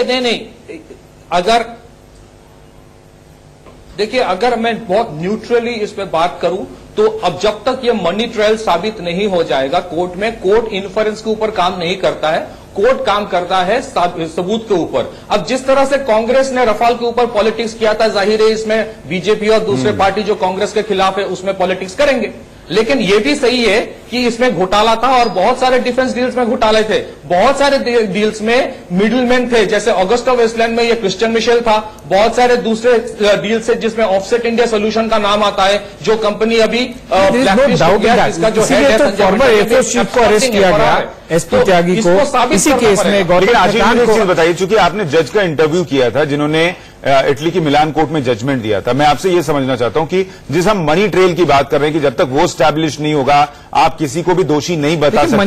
अगर मैं बहुत न्यूट्रली इस पे बात करूं तो अब जब तक ये मनी ट्रायल साबित नहीं हो जाएगा कोर्ट में, कोर्ट इन्फरेंस के ऊपर काम नहीं करता है, कोर्ट काम करता है सबूत के ऊपर। अब जिस तरह से कांग्रेस ने रफाल के ऊपर पॉलिटिक्स किया था, जाहिर है इसमें बीजेपी और दूसरे पार्टी जो कांग्रेस के खिलाफ है उसमें पॉलिटिक्स करेंगे। लेकिन यह भी सही है कि इसमें घोटाला था और बहुत सारे डिफेंस डील्स में घोटाले थे, बहुत सारे डील्स में मिडिलमैन थे, जैसे ऑगस्टा वेस्टलैंड में ये क्रिश्चियन मिशेल था, बहुत सारे दूसरे डील्स है जिसमें ऑफसेट इंडिया सोल्यूशन का नाम आता है, जो कंपनी अभी ब्लैकलिस्ट हो गया, इसका जो हेड है फॉर्मर एफओ चीफ को अरेस्ट किया गया, एसपी त्यागी को, इसी केस में गौरव को बताइए, चूंकि आपने जज का इंटरव्यू किया था जिन्होंने इटली की मिलान कोर्ट में जजमेंट दिया था, मैं आपसे यह समझना चाहता हूं कि जिस हम मनी ट्रेल की बात कर रहे हैं कि जब तक वो स्टैब्लिश नहीं होगा आप किसी को भी दोषी नहीं बता सकते,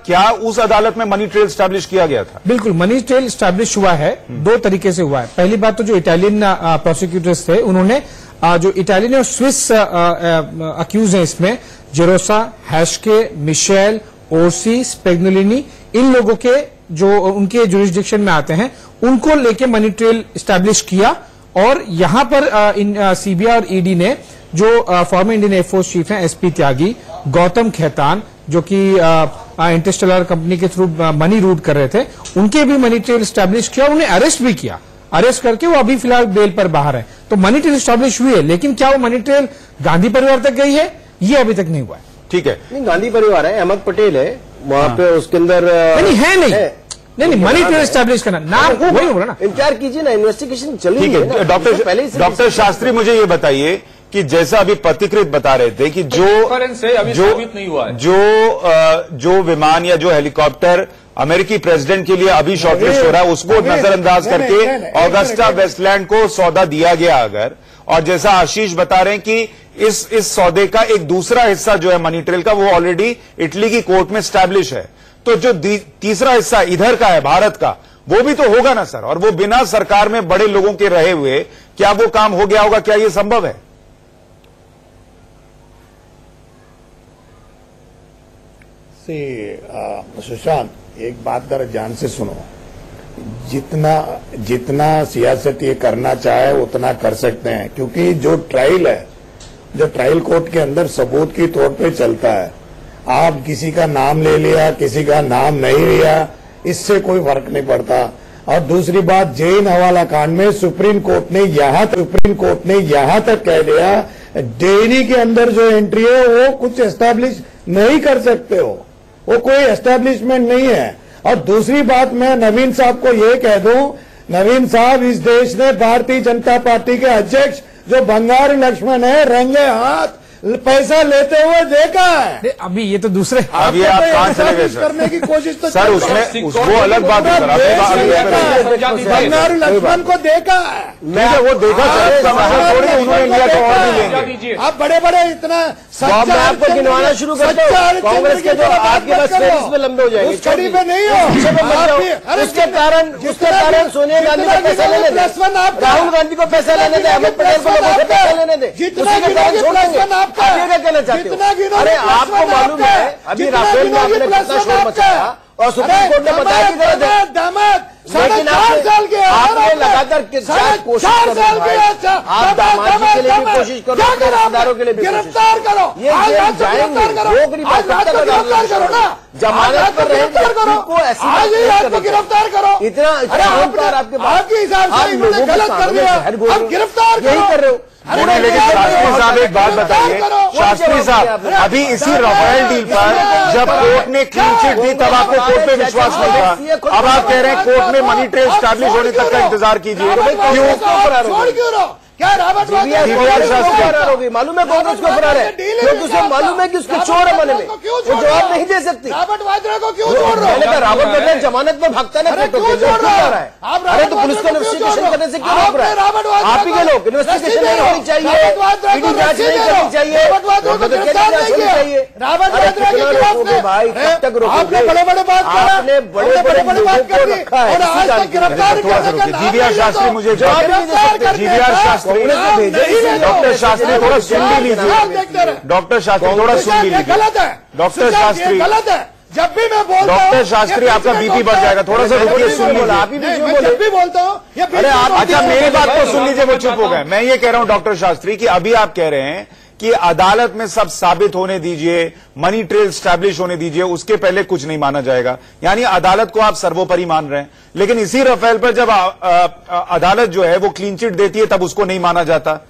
क्या उस अदालत में मनी ट्रेल स्टैब्लिश किया गया था? बिल्कुल, मनी ट्रेल स्टैब्लिश हुआ है, दो तरीके से हुआ है। पहली बात तो जो इटालियन प्रोसिक्यूटर्स थे उन्होंने जो इटालियन और स्विस अक्यूज हैं इसमें, जेरोसा, हैशके, मिशेल, ओर्सी, स्पेग्नोलिनी, इन लोगों के जो उनके जुरिस्डिक्शन में आते हैं उनको लेके मनी ट्रेल स्टैब्लिश किया। और यहां पर सीबीआई और ईडी ने जो फॉर्मर इंडियन एयरफोर्स चीफ हैं एसपी त्यागी, गौतम खेतान जो कि इंटरस्टेलर कंपनी के थ्रू मनी रूट कर रहे थे, उनके भी मनी ट्रेल स्टैब्लिश किया, उन्हें अरेस्ट भी किया, अरेस्ट करके वो अभी फिलहाल बेल पर बाहर है। तो मनी ट्रेल स्टैब्लिश हुई है, लेकिन क्या वो मनी ट्रेल गांधी परिवार तक गई है, ये अभी तक नहीं हुआ है। ठीक है, नहीं गांधी परिवार है, अहमद पटेल है वहां पे, उसके अंदर नहीं मनी ट्रेल स्टैब्लिश करना नाम वही होगा ना, इंतजार कीजिए ना, इन्वेस्टिगेशन चल रही है। डॉक्टर शास्त्री मुझे ये बताइए कि जैसा अभी पथिकृत बता रहे थे कि जो विमान या जो हेलीकॉप्टर अमेरिकी प्रेसिडेंट के लिए अभी शॉर्टलिस्ट हो रहा है उसको नजरअंदाज करके ऑगस्टा वेस्टलैंड को सौदा दिया गया अगर, और जैसा आशीष बता रहे हैं कि इस सौदे का एक दूसरा हिस्सा जो है मनी ट्रेल का वो ऑलरेडी इटली की कोर्ट में स्टैब्लिश है, तो जो तीसरा हिस्सा इधर का है भारत का वो भी तो होगा ना सर, और वो बिना सरकार में बड़े लोगों के रहे हुए क्या वो काम हो गया होगा? क्या ये संभव है? सुशांत, एक बात कर ध्यान से सुनो, जितना सियासत ये करना चाहे उतना कर सकते हैं, क्योंकि जो ट्रायल है, जो ट्रायल कोर्ट के अंदर सबूत की तौर पे चलता है, आप किसी का नाम ले लिया, किसी का नाम नहीं लिया, इससे कोई फर्क नहीं पड़ता। और दूसरी बात, जैन हवाला कांड में सुप्रीम कोर्ट ने यहां तक कह दिया डेयरी के अंदर जो एंट्री है वो कुछ एस्टैब्लिश नहीं कर सकते हो, वो कोई एस्टैब्लिशमेंट नहीं है। और दूसरी बात, मैं नवीन साहब को ये कह दूं, नवीन साहब, इस देश ने भारतीय जनता पार्टी के अध्यक्ष जो बंगारी लक्ष्मण है, रंगे हाथ पैसा लेते हुए देखा है। अभी ये तो दूसरे अब ये आप कहां चले गए सर? करने की कोशिश तो सर उसमें वो अलग बात है सर। लक्ष्मण को देखा है, वो देखा सर, उन्होंने लिया तो और भी लेंगे। आप बड़े बड़े इतना मैं आपको गिनवाना शुरू करता हूँ। कांग्रेस के जो आपके पास फेरिस में लंबे हो जाएंगे, उस कड़ी में नहीं हो। उसके कारण सोनिया गांधी को पैसा लेने दे, राहुल गांधी को पैसा लेने दे, अहमद पटेल को लोगों से पैसा लेने दे, जितना कहना चाहते हो? अरे आपको मालूम है अभी राफेल में आपने कितना शोर मचाया और सुप्रीम कोर्ट ने बताया कि गलत है, लेकिन आपने लगातार 4 साल के आप दामाद के लिए भी कोशिश करो, अपने रिश्तेदारों के लिए भी गिरफ्तार करो। ये जेल जाएंगे, रोक नहीं पाते, जमानत पर रहेंगे, उनको ऐसी गिरफ्तार करो। इतना अहंकार आपके पास, आपके हिसाब से इन्होंने गलत कर दिया, अब गिरफ्तार यही कर रहे हो। लेकिन शास्त्री साहब एक बात बताइए, शास्त्री साहब अभी इसी राफेल डील पर जब कोर्ट ने क्लीन चिट दी तब आपको कोर्ट पे विश्वास नहीं था। अब आप कह रहे हैं कोर्ट में मनी ट्रेल स्टैब्लिश होने तक का इंतजार कीजिए, क्यों? क्या रावत होगी? मालूम है कांग्रेस को फरार है क्योंकि उसे मालूम है कि उसके चोर है मन में, वो जवाब नहीं दे सकती। रावत वाड्रा को क्यों छोड़ रहे हो? मैंने कहा रावत वाड्रा जमानत पर भागता ना, क्यों छोड़ रहा है? अरे तो पुलिस को इन्वेस्टिगेशन करने से क्यों रोक रहा है? आप ही के लोग इन्वेस्टिगेशन नहीं होनी चाहिए, ईडी जांच नहीं करनी चाहिए, रावत वाड्रा के खिलाफ भाई कब तक रोकोगे? आपने बड़े बड़े बात करा, आपने बड़े बड़े बात कर रखा है। जीवीआर शास्त्री मुझे जीवीआर शास्त्री डॉक्टर शास्त्री थोड़ा सुन भी लीजिए, डॉक्टर शास्त्री थोड़ा सुन भी लीजिए। गलत है डॉक्टर शास्त्री, गलत है। जब भी मैं बोलता हूं डॉक्टर शास्त्री आपका बीपी बढ़ जाएगा, थोड़ा सा रुकिए, सुन लीजिए। मैं जब भी बोलता हूं अरे अच्छा मेरी बात तो सुन लीजिए, वो चुप हो गए। मैं ये कह रहा हूं डॉक्टर शास्त्री कि अभी आप कह रहे हैं कि अदालत में सब साबित होने दीजिए, मनी ट्रेल स्टैब्लिश होने दीजिए, उसके पहले कुछ नहीं माना जाएगा, यानी अदालत को आप सर्वोपरि मान रहे हैं। लेकिन इसी राफेल पर जब अदालत जो है वो क्लीन चिट देती है तब उसको नहीं माना जाता।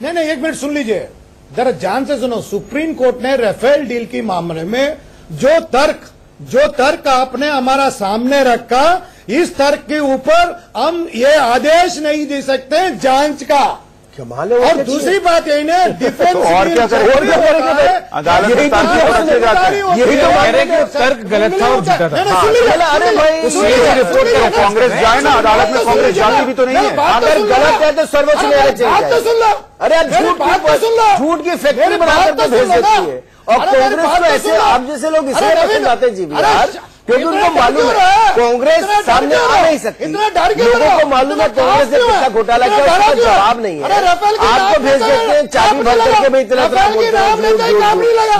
नहीं, एक मिनट सुन लीजिए, जरा ध्यान से सुनो। सुप्रीम कोर्ट ने राफेल डील के मामले में जो तर्क आपने हमारा सामने रखा, इस तर्क के ऊपर हम ये आदेश नहीं दे सकते जांच का। कमाल है। और दूसरी बात यही ना, डिफेंस तो और क्या करेंगे? अदालत यही तो तर्क गलत था और झूठा था। अरे भाई रिपोर्ट करो, कांग्रेस जाए ना अदालत में, कांग्रेस जाती भी तो नहीं है। अगर गलत है तो सर्वोच्च न्यायालय चाहिए। सुन लो, अरे झूठ की फैक्ट्री बनाकर तो भेज देती है, और कांग्रेस को ऐसे आप जैसे लोग इसलिए पसंद आते हैं जीवीआर, क्योंकि उनको मालूम है कांग्रेस सामने आ नहीं सकती। लोगों को मालूम है कांग्रेस ने कितना घोटाला किया, उसका जवाब नहीं है। आपको भेज देते हैं चाबी भर करके भाई इतना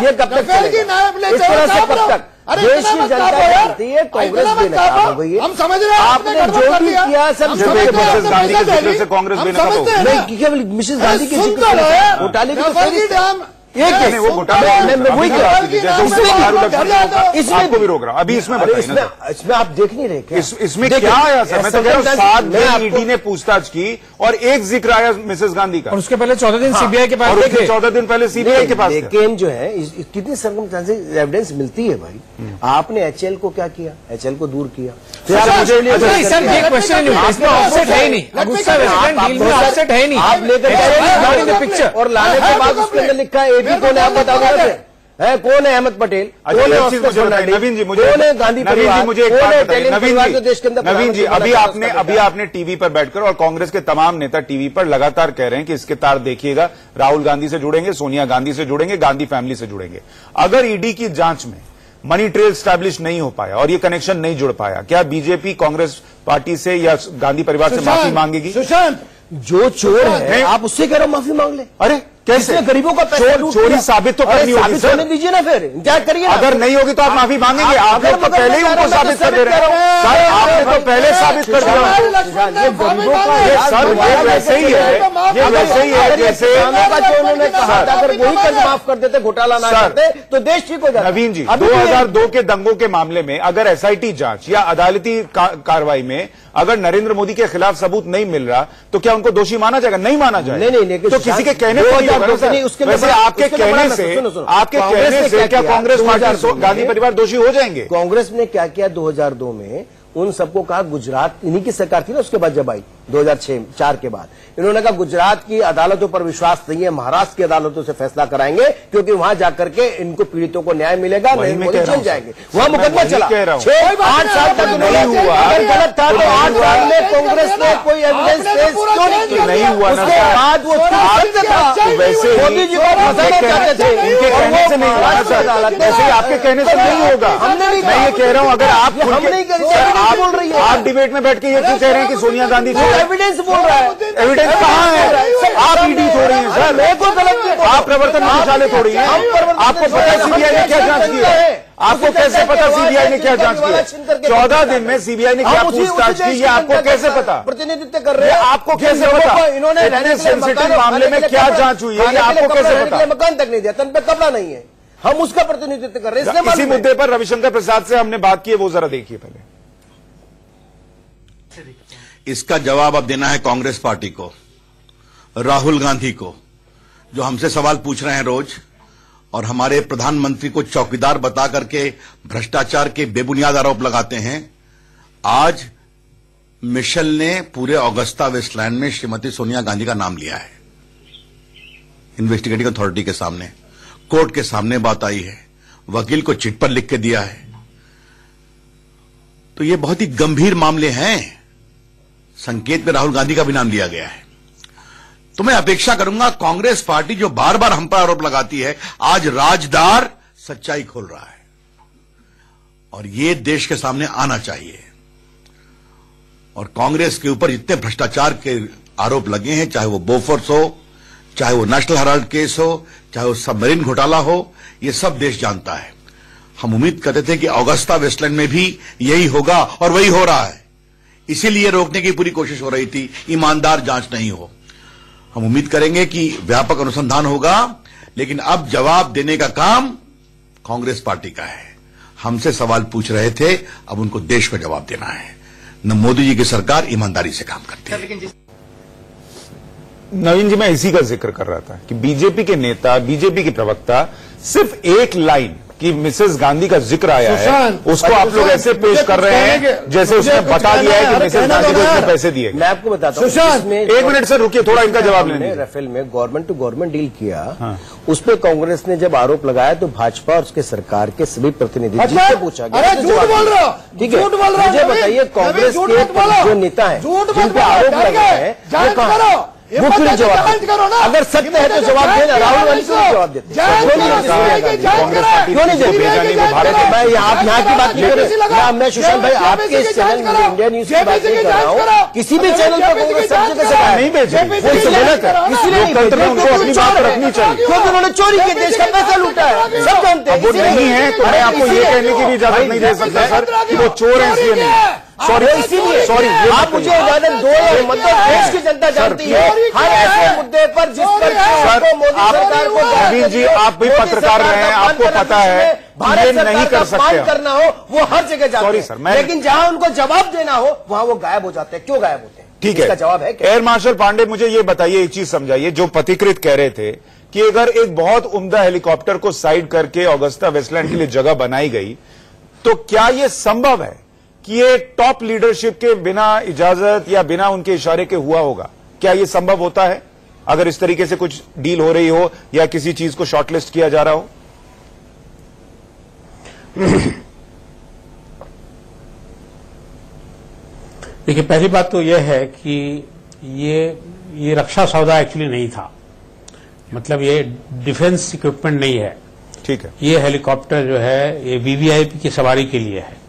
ये कब तक चलेगा? इस तरह से कब तक? देश की जनता जानती है कांग्रेस बेनकाब हो गई है। हम समझ रहे हैं आपने जो भी किया सब मिसेस गांधी के जिक्र से कांग्रेस बेनकाब हो गई। नहीं, केवल मिसेस गांधी के जिक्र से घोटाले की नहीं, वो घोटाला वही इसमें आपको भी रोक रहा अभी इसमें इसमें आप देख नहीं रहे क्या? इसमें क्या आया सर? मैं तो कह रहा हूँ 7 दिन ईडी ने पूछताछ की और एक जिक्र आया मिसेस गांधी का, और उसके पहले 14 दिन सीबीआई के पास, 14 दिन पहले सीबीआई के पास। लेकिन जो है कितनी सर्कमस्टेंसेस एविडेंस मिलती है भाई। आपने एचएल को क्या किया? एचएल को दूर किया। सर ये क्वेश्चन ऑफसेट है ही नहीं, गुस्सा ऑफसेट है नहीं, आप लेकर पिक्चर और लाने के बाद उसके अंदर लिखा है एबी कौन है आप बता दो है, कौन है अहमद पटेल, कौन है ऑस्कर फर्नांडिस, नवीन जी मुझे, कौन है गांधी परिवार, मुझे एक बात बताइए नवीन जी, अभी आपने आपने टीवी पर बैठकर, और कांग्रेस के तमाम नेता टीवी पर लगातार कह रहे हैं कि इसके तार देखिएगा, राहुल गांधी से जुड़ेंगे, सोनिया गांधी से जुड़ेंगे, गांधी फैमिली से जुड़ेंगे। अगर ईडी की जांच में मनी ट्रेल स्टैब्लिश नहीं हो पाया और ये कनेक्शन नहीं जुड़ पाया, क्या बीजेपी कांग्रेस पार्टी से या गांधी परिवार से माफी मांगेगी? सुशांत, जो चोर है आप उससे कह रहे हो माफी मांग ले? अरे कैसे? गरीबों का पैसा चोरी साबित तो करनी होगी सर। होने दीजिए ना, फिर जांच करिए। अगर नहीं होगी तो आप माफी मांगेंगे? आप लोग तो पहले ही उनको साबित कर दे रहे हैं सर, आपने तो पहले साबित कर दिया। सर ये वैसे ही है, ये वैसे ही है जैसे उन्होंने कहा था अगर वही कर्ज माफ कर देते, घोटाला ना करते तो देश ठीक हो जाता। नवीन जी, 2002 के दंगों के मामले में अगर एसआईटी जांच या अदालती कार्रवाई में अगर नरेंद्र मोदी के खिलाफ सबूत नहीं मिल रहा तो क्या उनको दोषी माना जाएगा? नहीं माना जाएगा। नहीं, तो किसी के कहने से वैसे आपके कहने से क्या कांग्रेस पार्टी गांधी परिवार दोषी हो जाएंगे? कांग्रेस ने क्या किया 2002 में, उन सबको कहा गुजरात, इन्हीं की सरकार थी ना उसके बाद जब आई 2006-4 के बाद, इन्होंने कहा गुजरात की अदालतों पर विश्वास नहीं है, महाराष्ट्र की अदालतों से फैसला कराएंगे क्योंकि वहां जाकर के इनको पीड़ितों को न्याय मिलेगा, नहीं मोदी जेल जाएंगे। वहां मुकदमा चला 6-8 साल तक नहीं हुआ। अगर गलत था तो 8 साल में कांग्रेस ने कोई एविडेंस पेश क्यों नहीं किया? नहीं हुआ ना। उसके बाद वो वैसे मोदी जी को फंसाना चाहते थे, इनके कहने से नहीं होगा सर, वैसे आपके कहने से नहीं होगा। मैं ये कह रहा हूँ, अगर आप बोल रही है, आप डिबेट में बैठ के ये क्यों कह रहे हैं कि सोनिया गांधी एविडेंस बोल रहा है? एविडेंस कहाँ है? आप ईडी थोड़ी हैं सर, मैं को गलत, आप प्रवर्तन निदेशालय थोड़ी हैं। आपको पता है सीबीआई ने क्या जांच की है? आपको कैसे पता सीबीआई ने क्या जांच की? 14 दिन में सीबीआई ने क्या पूछताछ की, ये आपको कैसे पता? प्रतिनिधित्व कर रहे हैं, आपको कैसे पता? इन्होंने इतने सेंसिटिव मामले में क्या जांच हुई है, ये आपको कैसे पता? मकान तक नहीं दिया, तन पे कपड़ा नहीं है, हम उसका प्रतिनिधित्व कर रहे हैं। इसी मुद्दे पर रविशंकर प्रसाद से हमने बात की है, वो जरा देखिए पहले। इसका जवाब अब देना है कांग्रेस पार्टी को, राहुल गांधी को, जो हमसे सवाल पूछ रहे हैं रोज और हमारे प्रधानमंत्री को चौकीदार बता करके भ्रष्टाचार के बेबुनियाद आरोप लगाते हैं। आज मिशेल ने पूरे ऑगस्टा वेस्टलैंड में श्रीमती सोनिया गांधी का नाम लिया है। इन्वेस्टिगेटिंग अथॉरिटी के सामने, कोर्ट के सामने बात आई है, वकील को चिट पर लिख के दिया है। तो ये बहुत ही गंभीर मामले हैं। संकेत में राहुल गांधी का भी नाम लिया गया है। तो मैं अपेक्षा करूंगा कांग्रेस पार्टी जो बार बार हम पर आरोप लगाती है, आज राजदार सच्चाई खोल रहा है और ये देश के सामने आना चाहिए। और कांग्रेस के ऊपर जितने भ्रष्टाचार के आरोप लगे हैं, चाहे वो बोफोर्स हो, चाहे वो नेशनल हेराल्ड केस हो, चाहे वो सबमरीन घोटाला हो, ये सब देश जानता है। हम उम्मीद करते थे कि ऑगस्टा वेस्टलैंड में भी यही होगा और वही हो रहा है। इसीलिए रोकने की पूरी कोशिश हो रही थी, ईमानदार जांच नहीं हो। हम उम्मीद करेंगे कि व्यापक अनुसंधान होगा, लेकिन अब जवाब देने का काम कांग्रेस पार्टी का है। हमसे सवाल पूछ रहे थे, अब उनको देश को जवाब देना है। न मोदी जी की सरकार ईमानदारी से काम करती है। नवीन जी, मैं इसी का जिक्र कर रहा था कि बीजेपी के नेता, बीजेपी के प्रवक्ता सिर्फ एक लाइन कि मिसेस गांधी का जिक्र आया है, उसको आप लोग ऐसे पेश कर रहे हैं जैसे उसने बता दिया है कि मिसेस गांधी को इतने पैसे दिए। मैं आपको बताता हूं, एक मिनट सर रुकिए, थोड़ा इनका जवाब लेने। राफेल में गवर्नमेंट टू गवर्नमेंट डील किया, उस पर कांग्रेस ने जब आरोप लगाया तो भाजपा और उसके सरकार के सभी प्रतिनिधि से पूछा गया, झूठ बोल रहा हो, ठीक है, मुझे बताइए कांग्रेस के जो नेता है जिन पे आरोप लगा है वो क्यों जवाब करो ना? अगर सत्य है तो जवाब देना, राहुल गांधी को जवाब देते क्यों नहीं देते? मैं आप यहाँ की बात नहीं कर रहे, मैं सुशांत भाई आपके इस चैनल में इंडिया न्यूज की बात नहीं कर रहा हूँ। किसी भी चैनल पर कांग्रेस सत्य कैसे नहीं भेजे, किसी ने उनको अपनी बात रखनी चाहिए, क्योंकि उन्होंने चोरी की, देश का पैसा लूटा है, सब जानते हैं। वो नहीं है तो मैं आपको ये कहने की भी इजाजत नहीं दे सकता सर कि वो चोर है, इसलिए नहीं। सॉरी, इसीलिए सॉरी, आप मुझे इजाजत दो, मतलब देश की जनता जानती है हर ऐसे मुद्दे पर जिस पर मोदी सरकार को, नवीन जी आप भी पत्रकार रहे हैं, आपको पता है भारत नहीं कर सकते करना हो वो हर जगह जाते हैं, लेकिन जहां उनको जवाब देना हो वहां वो गायब हो जाते हैं। क्यों गायब होते हैं? ठीक है, इसका जवाब है एयर मार्शल पांडे, मुझे ये बताइए, एक चीज समझाइए। जो पथिकृत कह रहे थे कि अगर एक बहुत उम्दा हेलीकॉप्टर को साइड करके ऑगस्टा वेस्टलैंड के लिए जगह बनाई गई, तो क्या यह संभव है कि ये टॉप लीडरशिप के बिना इजाजत या बिना उनके इशारे के हुआ होगा? क्या यह संभव होता है अगर इस तरीके से कुछ डील हो रही हो या किसी चीज को शॉर्टलिस्ट किया जा रहा हो? देखिए, पहली बात तो यह है कि ये रक्षा सौदा एक्चुअली नहीं था, मतलब ये डिफेंस इक्विपमेंट नहीं है। ठीक है, ये हेलीकॉप्टर जो है ये वीवीआईपी की सवारी के लिए है।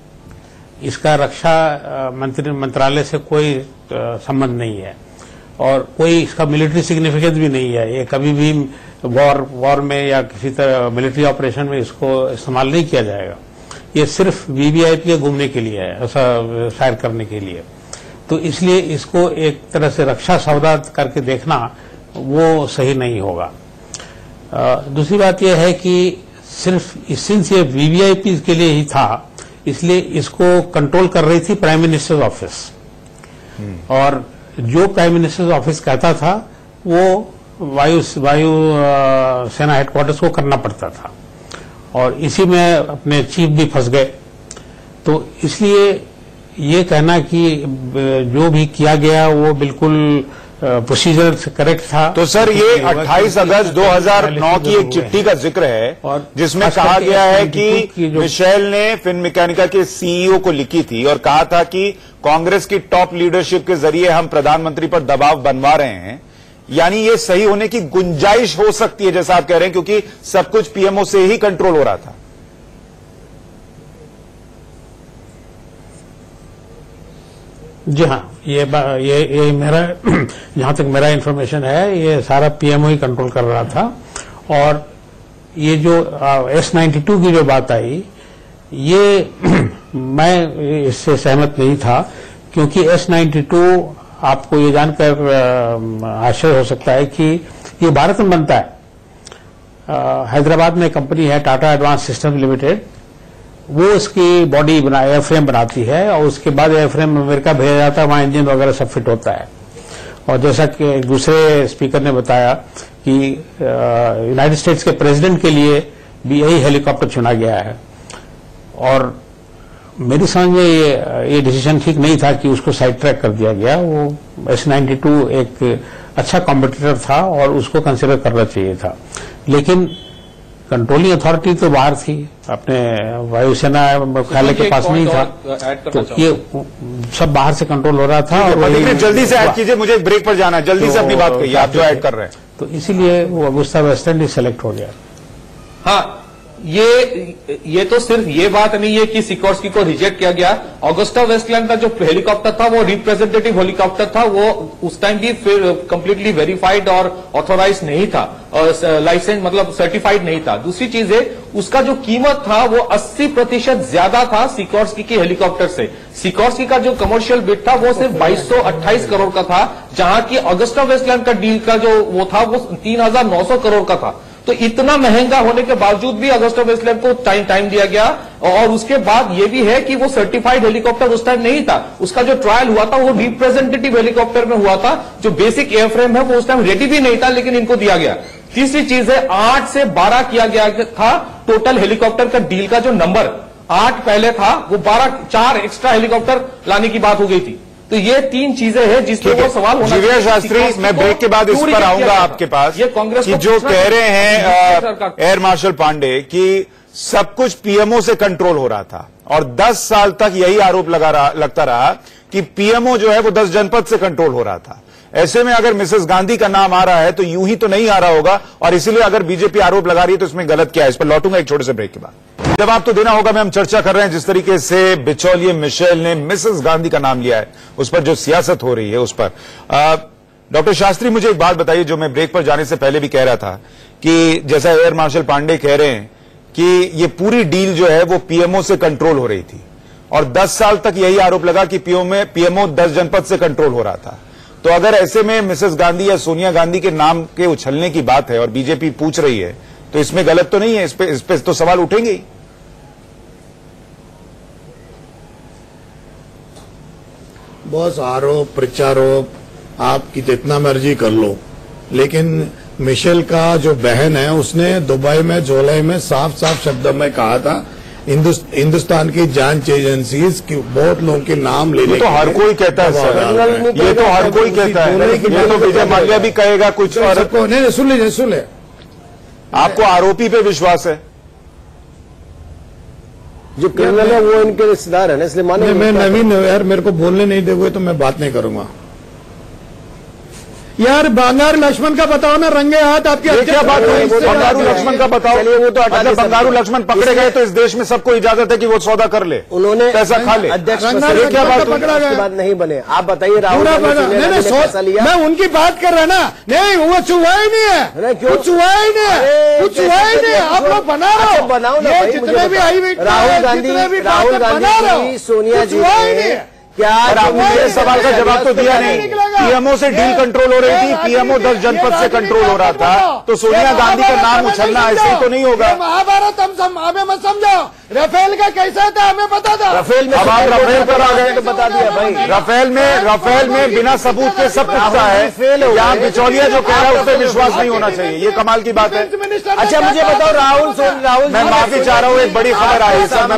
इसका रक्षा मंत्रालय से कोई संबंध नहीं है और कोई इसका मिलिट्री सिग्निफिकेंस भी नहीं है। ये कभी भी वॉर में या किसी तरह मिलिट्री ऑपरेशन में इसको इस्तेमाल नहीं किया जाएगा। ये सिर्फ वीवीआईपी के घूमने के लिए है, ऐसा शायर करने के लिए। तो इसलिए इसको एक तरह से रक्षा सौदा करके देखना वो सही नहीं होगा। दूसरी बात यह है कि सिर्फ सिंस ये वीवीआईपी के लिए ही था, इसलिए इसको कंट्रोल कर रही थी प्राइम मिनिस्टर्स ऑफिस, और जो प्राइम मिनिस्टर्स ऑफिस कहता था वो वायु सेना हेडक्वार्टर्स को करना पड़ता था, और इसी में अपने चीफ भी फंस गए। तो इसलिए ये कहना कि जो भी किया गया वो बिल्कुल प्रोसीजर करेक्ट था। तो सर ये 28 अगस्त 2009 की एक चिट्ठी का जिक्र है और जिसमें कहा गया है कि मिशेल ने फिनमेकानिका के सीईओ को लिखी थी और कहा था कि कांग्रेस की टॉप लीडरशिप के जरिए हम प्रधानमंत्री पर दबाव बनवा रहे हैं, यानी ये सही होने की गुंजाइश हो सकती है जैसा आप कह रहे हैं, क्योंकि सब कुछ पीएमओ से ही कंट्रोल हो रहा था। जी हाँ, ये मेरा जहां तक मेरा इंफॉर्मेशन है ये सारा पीएमओ ही कंट्रोल कर रहा था। और ये जो S92 की जो बात आई ये मैं इससे सहमत नहीं था, क्योंकि S92 आपको ये जानकर आश्चर्य हो सकता है कि ये भारत में बनता है। हैदराबाद में कंपनी है टाटा एडवांस सिस्टम लिमिटेड, वो इसकी बॉडी एयरफ्रेम बनाती है और उसके बाद एयरफ्रेम अमेरिका भेजा जाता है, वहां इंजन वगैरह सब फिट होता है। और जैसा कि दूसरे स्पीकर ने बताया कि यूनाइटेड स्टेट्स के प्रेसिडेंट के लिए भी यही हेलीकॉप्टर चुना गया है। और मेरी समझ में ये डिसीजन ठीक नहीं था कि उसको साइड ट्रैक कर दिया गया। वो S92 एक अच्छा कॉम्पिटिटर था और उसको कंसिडर करना चाहिए था, लेकिन कंट्रोलिंग अथॉरिटी तो बाहर थी, अपने वायुसेना मुख्यालय के पास नहीं था, तो ये सब बाहर से कंट्रोल हो रहा था। और जल्दी से ऐड कीजिए, मुझे एक ब्रेक पर जाना है, जल्दी से अपनी बात कहिए आप जो ऐड कर रहे हैं। तो इसीलिए वो अगुस्ता वेस्टलैंड सेलेक्ट हो गया। हाँ, ये तो सिर्फ ये बात नहीं है कि सिकोर्स्की को रिजेक्ट किया गया। अगुस्टा वेस्टलैंड का जो हेलीकॉप्टर था वो रिप्रेजेंटेटिव हेलीकॉप्टर था, वो उस टाइम भी फिर कंप्लीटली वेरीफाइड और ऑथोराइज नहीं था, लाइसेंस मतलब सर्टिफाइड नहीं था। दूसरी चीज है उसका जो कीमत था वो 80% ज्यादा था सिकोर्स्की की हेलीकॉप्टर से। सिकोर्स्की का जो कमर्शियल बिड था वो सिर्फ 2228 करोड़ का था, जहां की अगुस्टा वेस्टलैंड का डील का जो वो था वो 3900 करोड़ का था। तो इतना महंगा होने के बावजूद भी अगुस्टा वेस्टलैंड को टाइम दिया गया। और उसके बाद ये भी है कि वो सर्टिफाइड हेलीकॉप्टर उस टाइम नहीं था, उसका जो ट्रायल हुआ था वो रिप्रेजेंटेटिव हेलीकॉप्टर में हुआ था। जो बेसिक एयरफ्रेम है वो उस टाइम रेडी भी नहीं था, लेकिन इनको दिया गया। तीसरी चीज है 8 से 12 किया गया था टोटल हेलीकॉप्टर का डील का जो नंबर 8 पहले था, वो 4 एक्स्ट्रा हेलीकॉप्टर लाने की बात हो गई थी। तो ये 3 चीजें हैं जिसपे वो सवाल होना चाहिए। शास्त्री, मैं ब्रेक के बाद इस पर आऊंगा आपके पास। ये कांग्रेस की जो कह रहे हैं एयर मार्शल पांडे कि सब कुछ पीएमओ से कंट्रोल हो रहा था और 10 साल तक यही आरोप लगता रहा कि पीएमओ जो है वो 10 जनपद से कंट्रोल हो रहा था। ऐसे में अगर मिसेस गांधी का नाम आ रहा है तो यूं ही तो नहीं आ रहा होगा, और इसीलिए अगर बीजेपी आरोप लगा रही है तो इसमें गलत क्या है, इस पर लौटूंगा एक छोटे से ब्रेक के बाद। जवाब तो देना होगा। मैं हम चर्चा कर रहे हैं जिस तरीके से बिचौलिए मिशेल ने मिसेस गांधी का नाम लिया है, उस पर जो सियासत हो रही है उस पर। डॉक्टर शास्त्री, मुझे एक बात बताइए जो मैं ब्रेक पर जाने से पहले भी कह रहा था कि जैसा एयर मार्शल पांडे कह रहे हैं कि ये पूरी डील जो है वो पीएमओ से कंट्रोल हो रही थी और 10 साल तक यही आरोप लगा कि पीएमओ 10 जनपद से कंट्रोल हो रहा था। तो अगर ऐसे में मिसेस गांधी या सोनिया गांधी के नाम के उछलने की बात है और बीजेपी पूछ रही है तो इसमें गलत तो नहीं है? इस पे तो सवाल उठेंगे ही। बस आरोप प्रत्यारोप आप जितना मर्जी कर लो, लेकिन मिशेल का जो बहन है उसने दुबई में जुलाई में साफ साफ शब्दों में कहा था हिंदुस्तान की जांच एजेंसीज की बहुत लोगों के नाम लेने तो हर कोई कहता है सर, ये तो हर कोई कहता है, ये तो विजय माल्या भी कहेगा कुछ। और नहीं, सुन ले, आपको आरोपी पे विश्वास है? जो क्रिमिनल है वो इनके रिश्तेदार है ना, इसलिए माने। मैं नवीन यार, मेरे को बोलने नहीं दोगे तो मैं बात नहीं करूंगा यार। बंगारू लक्ष्मण का बताओ ना, रंगे हाथ आपके क्या बात हुई? बंगारू लक्ष्मण का बताओ। वो तो अगर बंगारू लक्ष्मण पकड़े गए तो इस देश में सबको इजाजत है कि वो सौदा कर ले, उन्होंने पैसा खा ले। अध्यक्ष क्या बात पकड़ा गया? बात नहीं बने। आप बताइए राहुल मैं उनकी बात कर रहा ना, नहीं वो छुआ ही नहीं है, कुछ हुआ ही नहीं है, कुछ हुआ ही नहीं है। आप लोग बना रहे हो, बनाओ ना, जितने भी आई राहुल गांधी सोनिया जी क्या आपने सवाल का जवाब तो दिया नहीं। पीएमओ से डील कंट्रोल हो रही थी, पीएमओ 10 जनपद से कंट्रोल हो रहा था, तो सोनिया गांधी का नाम उछलना ऐसे ही तो नहीं होगा। महाभारत हम हमें मत समझाओ। राफेल का कैसा था हमें पता था। राफेल में अब आप राफेल पर आ गए तो बता दिया भाई। राफेल में बिना सबूत के सब पूछता है। यहाँ बिचौलिया जो कह रहा है उस पर विश्वास नहीं होना चाहिए, ये कमाल की बात है। अच्छा मुझे बताओ राहुल मैं माफी चाह रहा हूँ, एक बड़ी खबर आई है सर।